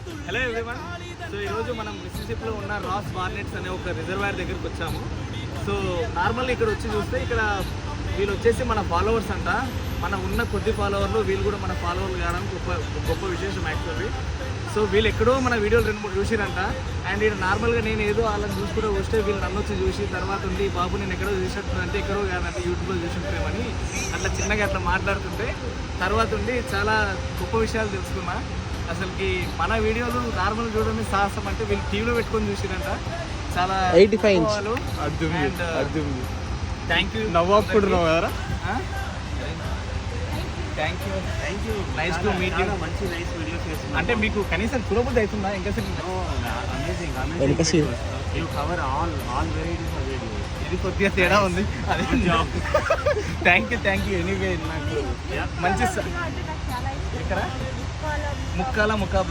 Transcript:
Hello everyone. So ఈరోజు మనం మిసిసిప్పిలో ఉన్న రాస్ బార్నెట్స్ అనే ఒక రిజర్వాయర్ దగ్గరికి వచ్చాము. సో నార్మల్ ఇక్కడ వచ్చి చూస్తే ఇక్కడ వీళ్ళు వచ్చేసి మన ఫాలోవర్స్ అంట. మన ఉన్న కొద్ది ఫాలోవర్లు వీళ్ళు కూడా మన ఫాలోవర్లు కావడానికి గొప్ప విశేషం యాక్చువల్లీ. సో వీళ్ళు ఎక్కడో మన వీడియోలు 2-3 చూసిరంట. అండ్ ఇక్కడ నార్మల్గా నేను ఏదో వాళ్ళని చూసుకుంటూ వస్తే వీళ్ళు నన్ను వచ్చి చూసి తర్వాత ఉండి బాబు నేను ఎక్కడో చూసినట్టుంటే ఎక్కడో కాదంటే యూట్యూబ్లో చూసినట్టేమని అట్లా చిన్నగా అట్లా మాట్లాడుతుంటే తర్వాత ఉండి చాలా గొప్ప విషయాలు తెలుసుకున్నా. అసలుకి మన వీడియోలు నార్మల్ చూడడమే సాహసం అంటే వీళ్ళు టీవీలో పెట్టుకొని చూసిరంట. చాలా 85 ఇంచ్ థ్యాంక్ యూ. నవ్వాపుకుంటున్నావు కదా. Thank you nice to meet you. మంచి నైస్ వీడియోస్ చేస్తున్నారు. అంటే మీకు కనీసం చూడబుద్ధి అవుతుందా ఇంకా amazing you cover all varieties of videos. ఇది కొద్దిగా తేడా ఉంది. అది థ్యాంక్ యూ ఎనీవే. నాకు మంచి ఇక్కడ ముక్కాల